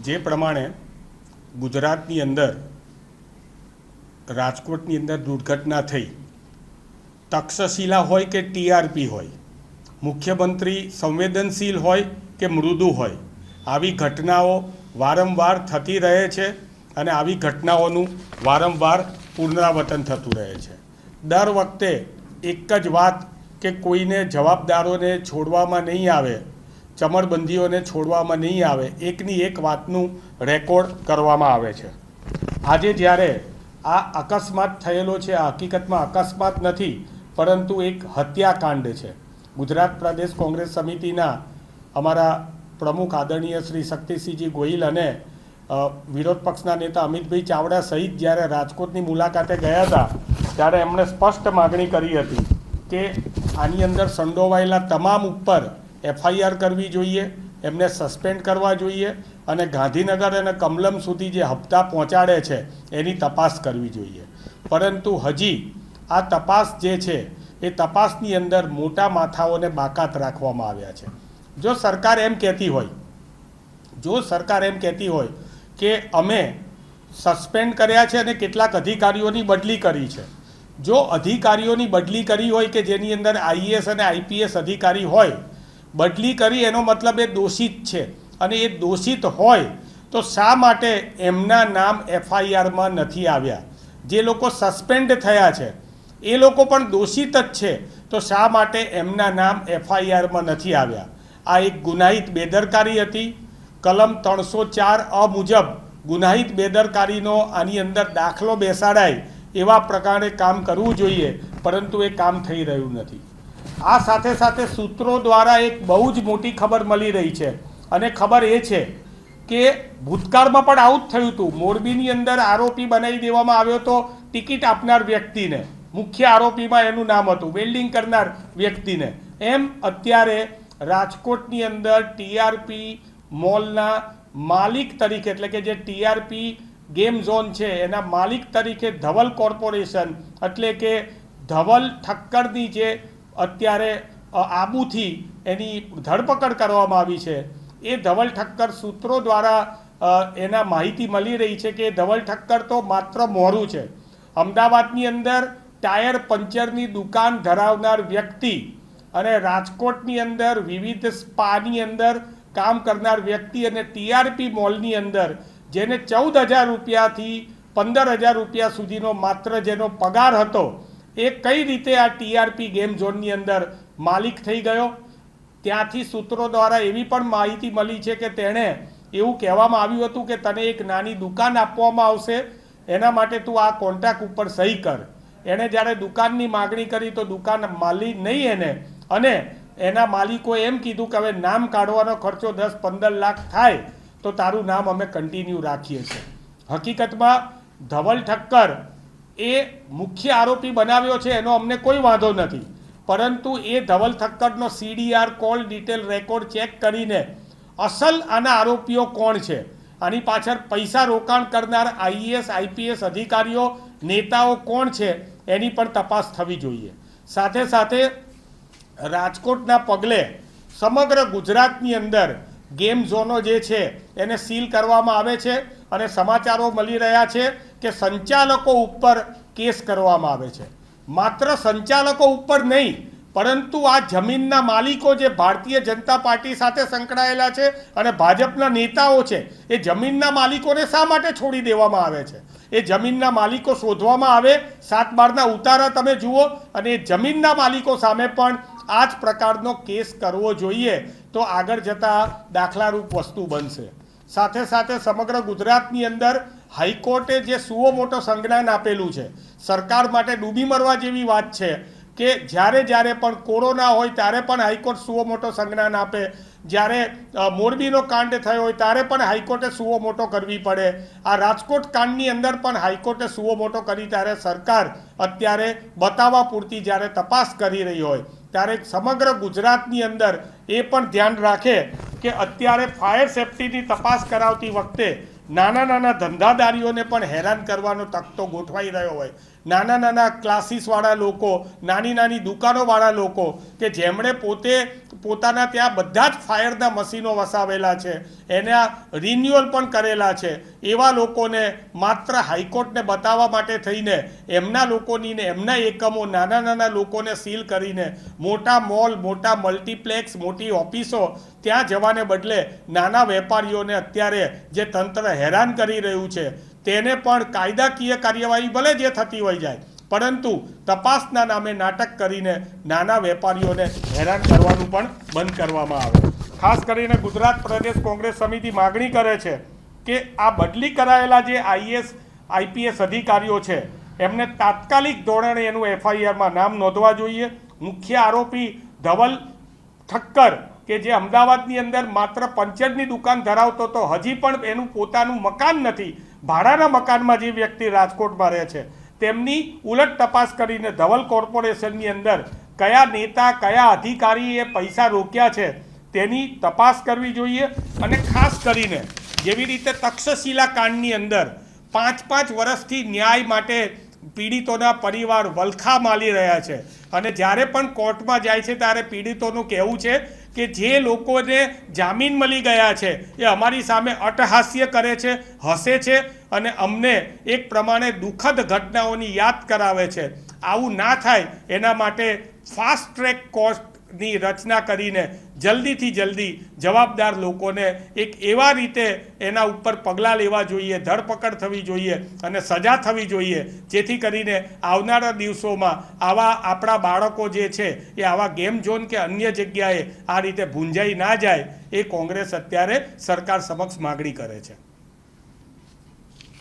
જે પ્રમાણે ગુજરાતની અંદર રાજકોટની અંદર દુર્ઘટના થઈ, તક્ષશિલા હોય કે ટીઆરપી હોય, મુખ્યમંત્રી સંવેદનશીલ હોય કે મૃદુ હોય, આવી ઘટનાઓ વારંવાર થતી રહે છે અને આવી ઘટનાઓનું વારંવાર પુનરાવર્તન થતું રહે છે. દર વખતે એક જ વાત કે કોઈને જવાબદારોને છોડવામાં નહીં આવે, ચમરબંધીઓને છોડવામાં નહીં આવે, એકની એક વાતનું રેકોર્ડ કરવામાં આવે છે. આજે જ્યારે આ અકસ્માત થયેલો છે, આ હકીકતમાં અકસ્માત નથી પરંતુ એક હત્યાકાંડ છે. ગુજરાત પ્રદેશ કોંગ્રેસ સમિતિના અમારા પ્રમુખ આદરણીય શ્રી શક્તિસિંહજી ગોહિલ અને વિરોધ પક્ષના નેતા અમિતભાઈ ચાવડા સહિત જ્યારે રાજકોટની મુલાકાતે ગયા હતા ત્યારે એમણે સ્પષ્ટ માગણી કરી હતી કે આની અંદર સંડોવાયેલા તમામ ઉપર એફઆઈઆર કરવી જોઈએ, એમને સસ્પેન્ડ કરવા જોઈએ અને ગાંધીનગર અને કમલમ સુધી જે હપ્તા પહોંચાડે છે એની તપાસ કરવી જોઈએ. પરંતુ હજી આ તપાસ જે છે એ તપાસની અંદર મોટા માથાઓને બાકાત રાખવામાં આવ્યા છે. જો સરકાર એમ કહેતી હોય કે અમે સસ્પેન્ડ કર્યા છે અને કેટલાક અધિકારીઓની બદલી કરી છે, જો અધિકારીઓની બદલી કરી હોય કે જેની અંદર આઈએએસ અને આઈપીએસ અધિકારી હોય, બદલી કરી એનો મતલબ એ દોષિત છે અને એ દોષિત હોય તો શા માટે એમના નામ એફઆઈઆરમાં નથી આવ્યા? જે લોકો સસ્પેન્ડ થયા છે એ લોકો પણ દોષિત જ છે, તો શા માટે એમના નામ એફઆઈઆરમાં નથી આવ્યા? આ એક ગુનાહિત બેદરકારી હતી. કલમ 304 મુજબ ગુનાહિત બેદરકારીનો આની અંદર દાખલો બેસાડાય એવા પ્રકારે કામ કરવું જોઈએ, પરંતુ એ કામ થઈ રહ્યું નથી. આ સાથે સાથે સૂત્રો દ્વારા એક બહુ જ મોટી ખબર મળી રહી છે અને ખબર એ છે કે ભૂતકાળમાં પણ આવું જ થયું હતું. મોરબીની અંદર આરોપી બનાવી દેવામાં આવ્યો તો ટિકિટ આપનાર વ્યક્તિને, મુખ્ય આરોપીમાં એનું નામ હતું, વેલ્ડિંગ કરનાર વ્યક્તિને. એમ અત્યારે રાજકોટની અંદર ટીઆરપી મોલના માલિક તરીકે, એટલે કે જે ટીઆરપી ગેમ ઝોન છે એના માલિક તરીકે ધવલ કોર્પોરેશન એટલે કે ધવલ ઠક્કરની જે અત્યારે આબુથી એની ધરપકડ કરવામાં આવી છે, એ ધવલ ઠક્કર સૂત્રો દ્વારા એના માહિતી મળી રહી છે કે ધવલ ઠક્કર તો માત્ર મોરું છે. અમદાવાદની અંદર ટાયર પંચરની દુકાન ધરાવનાર વ્યક્તિ અને રાજકોટની અંદર વિવિધ સ્પાની અંદર કામ કરનાર વ્યક્તિ અને ટીઆરપી મોલની અંદર જેને 14,000 રૂપિયાથી 15,000 રૂપિયા સુધીનો માત્ર જેનો પગાર હતો, એ કઈ રીતે આ ટીઆરપી ગેમ ઝોનની અંદર માલિક થઈ ગયો? ત્યાંથી સૂત્રો દ્વારા એવી પણ માહિતી મળી છે કે તેણે એવું કહેવામાં આવ્યું હતું કે તને એક નાની દુકાન આપવામાં આવશે, એના માટે તું આ કોન્ટ્રાક્ટ ઉપર સહી કર. એણે જ્યારે દુકાનની માગણી કરી તો દુકાન માલી નહીં એને, અને એના માલિકોએ એમ કીધું કે હવે નામ કાઢવાનો ખર્ચો 10-15 લાખ થાય તો તારું નામ અમે કન્ટિન્યુ રાખીએ છીએ. હકીકતમાં ધવલ ઠક્કર એ મુખ્ય આરોપી બનાવ્યો છે એનો અમને કોઈ વાંધો નથી, પરંતુ એ ધવલ ઠક્કરનો CDR call detail record check કરીને અસલ આના આરોપીઓ કોણ છે, આની પાછળ પૈસા રોકાણ કરનાર આઈએએસ આઈપીએસ અધિકારીઓ નેતાઓ કોણ છે એની પણ તપાસ થવી જોઈએ. સાથે સાથે રાજકોટના પગલે સમગ્ર ગુજરાતની અંદર ગેમ ઝોનો જે છે એને સીલ કરવામાં આવે છે અને સમાચારો મળી રહ્યા છે કે સંચાલકો ઉપર કેસ કરવામાં આવે છે. માત્ર સંચાલકો ઉપર નહીં, પરંતુ આ જમીનના માલિકો જે ભારતીય જનતા પાર્ટી સાથે સંકળાયેલા છે અને ભાજપના નેતાઓ છે, એ જમીનના માલિકોને શા માટે છોડી દેવામાં આવે છે? એ જમીનના માલિકો શોધવામાં આવે, 7/12ના ઉતારા તમે જુઓ, અને એ જમીનના માલિકો સામે પણ આ જ પ્રકારનો કેસ કરવો જોઈએ, તો આગળ જતાં દાખલારૂપ વસ્તુ બનશે. સાથે સાથે સમગ્ર ગુજરાતની અંદર હાઈકોર્ટે જે સુઓ મોટો સંજ્ઞાન આપેલું છે, સરકાર માટે ડૂબી મરવા જેવી વાત છે કે જ્યારે પણ કોરોના હોય ત્યારે પણ હાઈકોર્ટ સુઓ મોટો સંજ્ઞાન આપે, જ્યારે મોરબીનો કાંડ થયો હોય ત્યારે પણ હાઈકોર્ટે સુઓ મોટો કરવી પડે, આ રાજકોટ કાંડની અંદર પણ હાઈકોર્ટે સુઓ મોટો કરી, ત્યારે સરકાર અત્યારે બતાવવા પૂરતી જ્યારે તપાસ કરી રહી હોય ત્યારે સમગ્ર ગુજરાતની અંદર એ પણ ધ્યાન રાખે કે અત્યારે ફાયર સેફટીની તપાસ કરાવતી વખતે નાના નાના ધંધાદારીઓને પણ હેરાન કરવાનો તકતો ગોઠવાઈ રહ્યો હોય, નાના નાના ક્લાસીસવાળા લોકો, નાની નાની દુકાનોવાળા લોકો કે જેમણે પોતાના ત્યાં બધા જ ફાયરના મશીનો વસાવેલા છે, એના રિન્યુઅલ પણ કરેલા છે, એવા લોકોને માત્ર હાઈકોર્ટને બતાવવા માટે થઈને એમના લોકોની ને એમના એકમો નાના નાના લોકોને સીલ કરીને મોટા મોલ, મોટા મલ્ટીપ્લેક્સ, મોટી ઓફિસો ત્યાં જવાને બદલે નાના વેપારીઓને અત્યારે જે તંત્ર હેરાન કરી રહ્યું છે તેને પણ કાયદાકીય કાર્યવાહી ભલે જે થતી હોય જાય, પરંતુ તપાસના નામે નાટક કરીને નાના વેપારીઓને હેરાન કરવાનું પણ બંધ કરવામાં આવે. ખાસ કરીને ગુજરાત પ્રદેશ કોંગ્રેસ સમિતિ માગણી કરે છે કે આ બદલી કરાયેલા જે આઈએએસ આઈપીએસ અધિકારીઓ છે એમને તાત્કાલિક ધોરણે એનું એફઆઈઆરમાં નામ નોંધવા જોઈએ. મુખ્ય આરોપી ધવલ ઠક્કર કે જે અમદાવાદની અંદર માત્ર પંચરની દુકાન ધરાવતો તો હજી પણ એનું પોતાનું મકાન નથી, ભાડાના મકાનમાં જે વ્યક્તિ રાજકોટમાં રહે છે, તેમની ઉલટ તપાસ કરીને ધવલ કોર્પોરેશનની અંદર કયા નેતા, કયા અધિકારીએ પૈસા રોક્યા છે તેની તપાસ કરવી જોઈએ. અને ખાસ કરીને જેવી રીતે તક્ષશિલા કાંડની અંદર 5-5 વર્ષથી ન્યાય માટે પીડિતોના પરિવાર વલખા માલી રહ્યા છે અને જ્યારે પણ કોર્ટમાં જાય છે ત્યારે પીડિતોનું કહેવું છે કે જે લોકોને જામીન મળી ગયા છે એ અમારી સામે અટ્ટહાસ્ય કરે છે, હસે છે અને અમને એક પ્રમાણે દુઃખદ ઘટનાઓની યાદ કરાવે છે. આવું ના થાય એના માટે ફાસ્ટ ટ્રેક કોર્ટની રચના કરીને જલ્દીથી જલ્દી જવાબદાર લોકોને એક એવા રીતે એના ઉપર પગલાં લેવા જોઈએ, ધરપકડ થવી જોઈએ અને સજા થવી જોઈએ, જેથી કરીને આવનારા દિવસોમાં આવા આપણા બાળકો જે છે એ આવા ગેમ ઝોન કે અન્ય જગ્યાએ આ રીતે ભૂંજાઈ ના જાય, એ કોંગ્રેસ અત્યારે સરકાર સમક્ષ માગણી કરે છે.